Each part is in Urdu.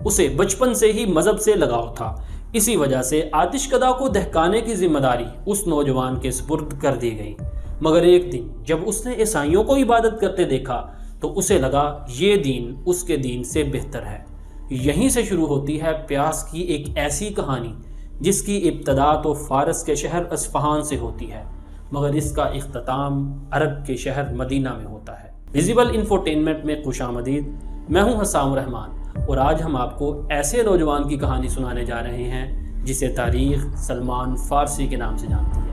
اسے بچپن سے ہی مذہب سے لگاؤ تھا، اسی وجہ سے آتش کدہ کو دہکانے کی ذمہ داری اس نوجوان کے سپرد کر دی گئی۔ مگر ایک دن جب اس نے عیسائیوں کو عبادت کرتے دیکھا تو اسے لگا یہ دین اس کے دین سے بہتر ہے۔ یہیں سے شروع ہوتی ہے پیاس کی ایک ایسی کہانی جس کی ابتدا تو فارس کے شہر اصفہان سے ہوتی ہے، مگر اس کا اختتام عرب کے شہر مدینہ میں ہوتا ہے۔ ویزیبل انفوٹینمنٹ میں خوش آمدید، میں ہوں حسام الرحمن، اور آج ہم آپ کو ایسے نوجوان کی کہانی سنانے جا رہے ہیں جسے تاریخ سلمان فارسی کے نام سے جانتی ہے۔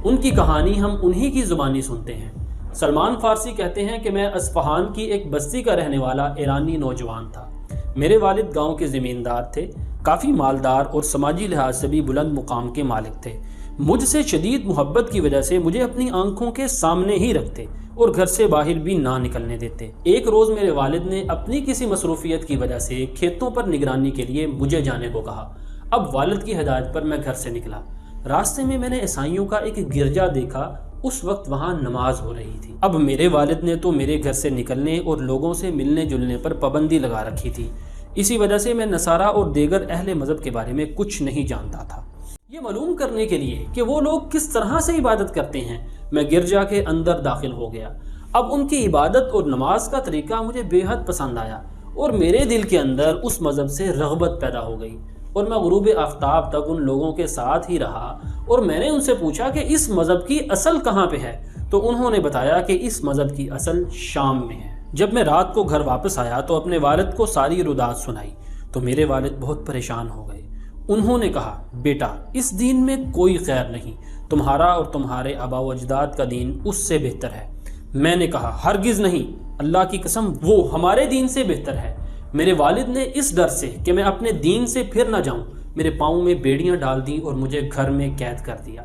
ان کی کہانی ہم انہی کی زبانی سنتے ہیں۔ سلمان فارسی کہتے ہیں کہ میں اصفہان کی ایک بستی کا رہنے والا ایرانی نوجوان تھا۔ میرے والد گاؤں کے زمیندار تھے، کافی مالدار اور سماجی لحاظ سے بھی بلند مقام کے مالک تھے۔ مجھ سے شدید محبت کی وجہ سے مجھے اپنی آنکھوں کے سامنے ہی رکھتے اور گھر سے باہر بھی نہ نکلنے دیتے۔ ایک روز میرے والد نے اپنی کسی مصروفیت کی وجہ سے کھیتوں پر نگرانی کے لیے مجھے جانے کو کہا۔ اب والد کی ہدایت پر میں گھر سے نکلا۔ راستے میں میں نے عیسائیوں کا ایک گرجا دیکھا، اس وقت وہاں نماز ہو رہی تھی۔ اب میرے والد نے تو میرے گھر سے نکلنے اور لوگوں سے ملنے جلنے پر پابندی لگا رکھی تھی، اسی وجہ سے میں نصارہ اور دیگر اہل مذہب کے بارے میں کچھ نہیں جانتا تھا۔ یہ معلوم کرنے کے لیے کہ وہ لوگ کس طرح سے عبادت کرتے ہیں، میں گرجا کے اندر داخل ہو گیا۔ اب ان کی عبادت اور نماز کا طریقہ مجھے بے حد پسند آیا اور میرے دل کے اندر اس مذہب سے رغبت پیدا ہو گئی، اور میں غروب آفتاب تک ان لوگوں کے ساتھ ہی رہا۔ اور میں نے ان سے پوچھا کہ اس مذہب کی اصل کہاں پہ ہے، تو انہوں نے بتایا کہ اس مذہب کی اصل شام میں ہے۔ جب میں رات کو گھر واپس آیا تو اپنے والد کو ساری ردات سنائی تو میرے والد بہت پریشان ہو گئے۔ انہوں نے کہا، بیٹا اس دین میں کوئی خیر نہیں، تمہارا اور تمہارے آبا و اجداد کا دین اس سے بہتر ہے۔ میں نے کہا، ہرگز نہیں، اللہ کی قسم وہ ہمارے دین سے بہتر ہے۔ میرے والد نے اس ڈر سے کہ میں اپنے دین سے پھر نہ جاؤں میرے پاؤں میں بیڑیاں ڈال دی اور مجھے گھر میں قید کر دیا۔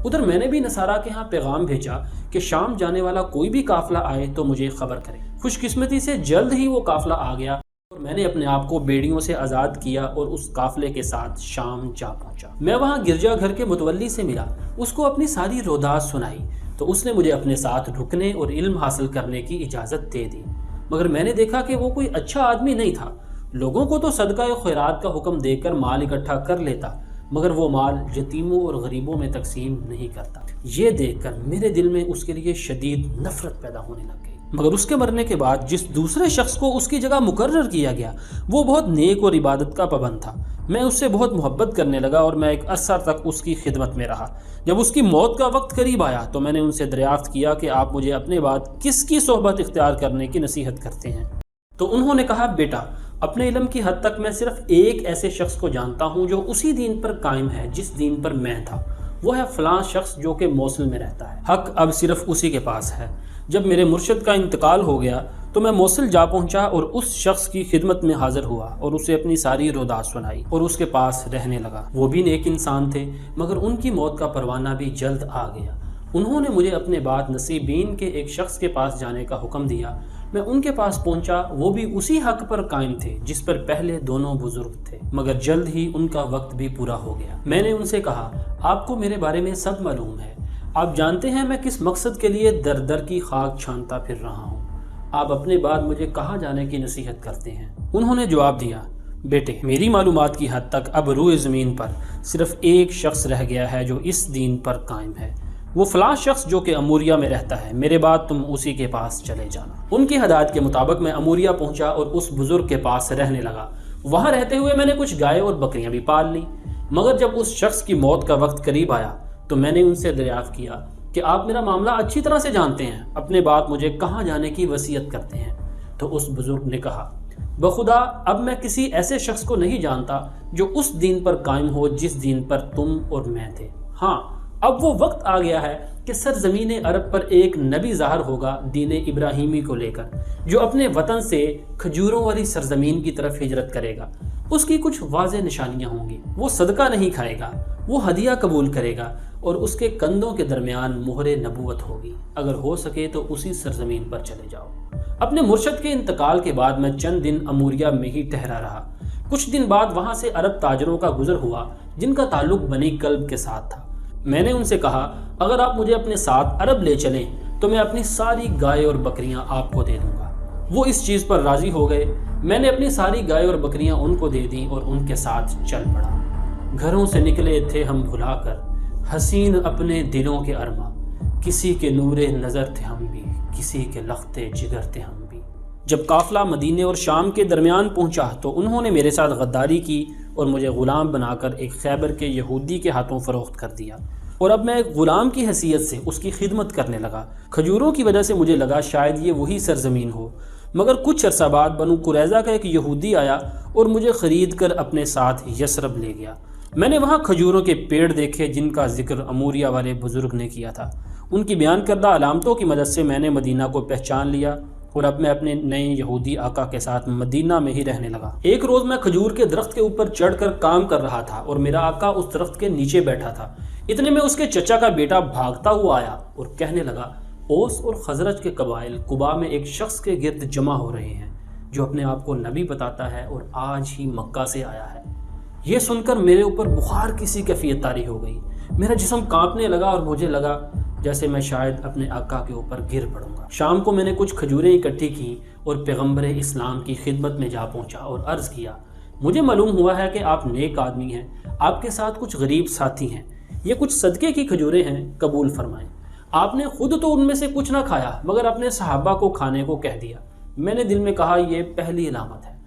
ادھر میں نے بھی نصارہ کے ہاں پیغام بھیجا کہ شام جانے والا کوئی بھی قافلہ آئے تو مجھے خبر کرے۔ خوش قسمتی سے جلد ہی وہ قافلہ آ گیا اور میں نے اپنے آپ کو بیڑیوں سے آزاد کیا اور اس قافلے کے ساتھ شام جا پہنچا۔ میں وہاں گرجا گھر کے متولی سے ملا، اس کو اپنی ساری رودات سنائی تو اس نے مجھے اپنے ساتھ رکنے اور علم حاصل کرنے کی اجازت دے دی۔ مگر میں نے دیکھا کہ وہ کوئی اچھا آدمی نہیں تھا۔ لوگوں کو تو صدقہ و خیرات کا حکم دے کر مال اکٹھا کر لیتا، مگر وہ مال یتیموں اور غریبوں میں تقسیم نہیں کرتا۔ یہ دیکھ کر میرے دل میں اس کے لیے شدید نفرت پیدا ہونے لگ گئی۔ مگر اس کے مرنے کے بعد جس دوسرے شخص کو اس کی جگہ مقرر کیا گیا وہ بہت نیک اور عبادت کا پابند تھا۔ میں اس سے بہت محبت کرنے لگا اور میں ایک عرصہ تک اس کی خدمت میں رہا۔ جب اس کی موت کا وقت قریب آیا تو میں نے ان سے دریافت کیا کہ آپ مجھے اپنے بعد کس کی صحبت اختیار کرنے کی نصیحت کرتے ہیں؟ تو انہوں نے کہا، بیٹا اپنے علم کی حد تک میں صرف ایک ایسے شخص کو جانتا ہوں جو اسی دین پر قائم ہے جس دین پر میں تھا، وہ ہے فلاں شخص جو کہ موصل میں رہتا ہے۔ حق اب صرف اسی کے پاس ہے۔ جب میرے مرشد کا انتقال ہو گیا تو میں موصل جا پہنچا اور اس شخص کی خدمت میں حاضر ہوا اور اسے اپنی ساری رودات سنائی اور اس کے پاس رہنے لگا۔ وہ بھی نیک انسان تھے، مگر ان کی موت کا پروانہ بھی جلد آ گیا۔ انہوں نے مجھے اپنے بعد نصیبین کے ایک شخص کے پاس جانے کا حکم دیا۔ میں ان کے پاس پہنچا، وہ بھی اسی حق پر قائم تھے جس پر پہلے دونوں بزرگ تھے، مگر جلد ہی ان کا وقت بھی پورا ہو گیا۔ میں نے ان سے کہا، آپ کو میرے بارے میں سب معلوم ہے، آپ جانتے ہیں میں کس مقصد کے لیے در در کی خاک چھانتا پھر رہا ہوں، آپ اپنے بعد مجھے کہاں جانے کی نصیحت کرتے ہیں؟ انہوں نے جواب دیا، بیٹے میری معلومات کی حد تک اب روئے زمین پر صرف ایک شخص رہ گیا ہے جو اس دین پر قائم ہے، وہ فلاں شخص جو کہ اموریہ میں رہتا ہے، میرے بعد تم اسی کے پاس چلے جانا۔ ان کی ہدایت کے مطابق میں اموریہ پہنچا اور اس بزرگ کے پاس رہنے لگا۔ وہاں رہتے ہوئے میں نے کچھ گائے اور بکریاں بھی پال لی، مگر جب اس شخص کی موت کا وقت قریب آیا تو میں نے ان سے دریافت کیا کہ آپ میرا معاملہ اچھی طرح سے جانتے ہیں، اپنے بعد مجھے کہاں جانے کی وصیت کرتے ہیں؟ تو اس بزرگ نے کہا، بخدا اب میں کسی ایسے شخص کو نہیں جانتا جو اس دین پر قائم ہو جس دین پر تم اور میں تھے۔ ہاں اب وہ وقت آ گیا ہے کہ سرزمین عرب پر ایک نبی ظاہر ہوگا دین ابراہیمی کو لے کر، جو اپنے وطن سے کھجوروں والی سرزمین کی طرف ہجرت کرے گا۔ اس کی کچھ واضح نشانیاں ہوں گی، وہ صدقہ نہیں کھائے گا، وہ ہدیہ قبول کرے گا اور اس کے کندھوں کے درمیان مہر نبوت ہوگی۔ اگر ہو سکے تو اسی سرزمین پر چلے جاؤ۔ اپنے مرشد کے انتقال کے بعد میں چند دن اموریہ میں ہی ٹھہرا رہا۔ کچھ دن بعد وہاں سے عرب تاجروں کا گزر ہوا جن کا تعلق بنی کلب کے ساتھ تھا۔ میں نے ان سے کہا، اگر آپ مجھے اپنے ساتھ عرب لے چلیں تو میں اپنی ساری گائے اور بکریاں آپ کو دے دوں گا۔ وہ اس چیز پر راضی ہو گئے۔ میں نے اپنی ساری گائے اور بکریاں ان کو دے دیں اور ان کے ساتھ چل پڑا۔ گھروں سے نکلے تھے ہم بھلا کر حسین اپنے دلوں کے ارما، کسی کے نور نظر تھے ہم بھی، کسی کے لخت جگر تھے ہم بھی۔ جب قافلہ مدینے اور شام کے درمیان پہنچا تو انہوں نے میرے ساتھ غداری کی اور مجھے غلام بنا کر ایک خیبر کے یہودی کے ہاتھوں فروخت کر دیا، اور اب میں ایک غلام کی حیثیت سے اس کی خدمت کرنے لگا۔ کھجوروں کی وجہ سے مجھے لگا شاید یہ وہی سرزمین ہو، مگر کچھ عرصہ بعد بنو قریظہ کا ایک یہودی آیا اور مجھے خرید کر اپنے ساتھ یثرب لے گیا۔ میں نے وہاں کھجوروں کے پیڑ دیکھے جن کا ذکر اموریہ والے بزرگ نے کیا تھا۔ ان کی بیان کردہ علامتوں کی مدد سے میں نے مدینہ کو پہچان لیا اور اب میں اپنے نئے یہودی آقا کے ساتھ مدینہ میں ہی رہنے لگا۔ ایک روز میں کھجور کے درخت کے اوپر چڑھ کر کام کر رہا تھا اور میرا آقا اس درخت کے نیچے بیٹھا تھا۔ اتنے میں اس کے چچا کا بیٹا بھاگتا ہوا آیا اور کہنے لگا، اوس اور خزرج کے قبائل قباء میں ایک شخص کے گرد جمع ہو رہے ہیں جو اپنے آپ کو نبی بتاتا ہے اور آج ہی مکہ سے آیا ہے۔ یہ سن کر میرے اوپر بخار کسی کیفیت طاری ہو گئی، میرا جسم کانپنے لگا اور مجھے لگا جیسے میں شاید اپنے آقا کے اوپر گر پڑوں گا۔ شام کو میں نے کچھ کھجوریں اکٹھی کی اور پیغمبر اسلام کی خدمت میں جا پہنچا اور عرض کیا، مجھے معلوم ہوا ہے کہ آپ نیک آدمی ہیں، آپ کے ساتھ کچھ غریب ساتھی ہیں، یہ کچھ صدقے کی کھجوریں ہیں، قبول فرمائیں۔ آپ نے خود تو ان میں سے کچھ نہ کھایا مگر اپنے صحابہ کو کھانے کو کہہ دیا۔ میں نے دل میں کہا یہ پہلی علامت ہے۔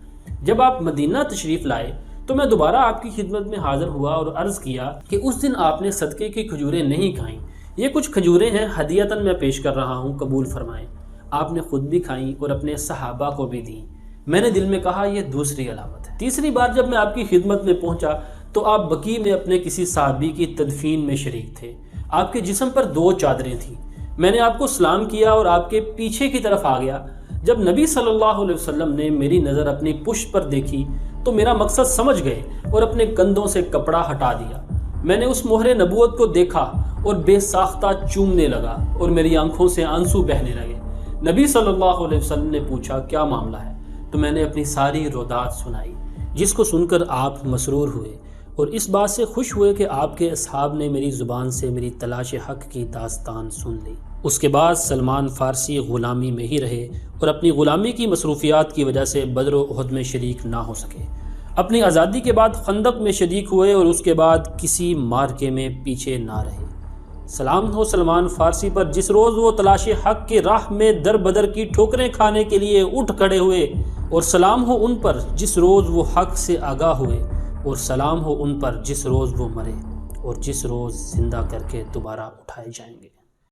جب آپ مدینہ تشریف لائے تو میں دوبارہ آپ کی خدمت میں حاضر ہوا اور عرض کیا کہ اس دن آپ نے صدقے کی کھجوریں نہیں کھائیں، یہ کچھ کھجوریں ہیں ہدیتاً میں پیش کر رہا ہوں، قبول فرمائیں۔ آپ نے خود بھی کھائیں اور اپنے صحابہ کو بھی دیں۔ میں نے دل میں کہا یہ دوسری علامت ہے۔ تیسری بار جب میں آپ کی خدمت میں پہنچا تو آپ بقیع میں اپنے کسی صحابی کی تدفین میں شریک تھے۔ آپ کے جسم پر 2 چادریں تھیں۔ میں نے آپ کو سلام کیا اور آپ کے پیچھے کی طرف آ گیا۔ جب نبی صلی اللہ علیہ وسلم نے میری نظر اپنی پشت پر دیکھی تو میرا مقصد سمجھ گئے اور اپنے کندھوں سے کپڑا ہٹا دیا۔ میں نے اس مہر نبوت کو دیکھا اور بے ساختہ چومنے لگا اور میری آنکھوں سے آنسو بہنے لگے۔ نبی صلی اللہ علیہ وسلم نے پوچھا کیا معاملہ ہے؟ تو میں نے اپنی ساری رودات سنائی، جس کو سن کر آپ مسرور ہوئے اور اس بات سے خوش ہوئے کہ آپ کے اصحاب نے میری زبان سے میری تلاش حق کی داستان سن لی۔ اس کے بعد سلمان فارسی غلامی میں ہی رہے اور اپنی غلامی کی مصروفیات کی وجہ سے بدر و احد میں شریک نہ ہو سکے۔ اپنی آزادی کے بعد خندق میں شریک ہوئے اور اس کے بعد کسی مارکے میں پیچھے نہ رہے۔ سلام ہو سلمان فارسی پر جس روز وہ تلاش حق کے راہ میں در بدر کی ٹھوکریں کھانے کے لیے اٹھ کھڑے ہوئے، اور سلام ہو ان پر جس روز وہ حق سے آگاہ ہوئے، اور سلام ہو ان پر جس روز وہ مرے اور جس روز زندہ کر کے دوبارہ اٹھائے جائیں گے۔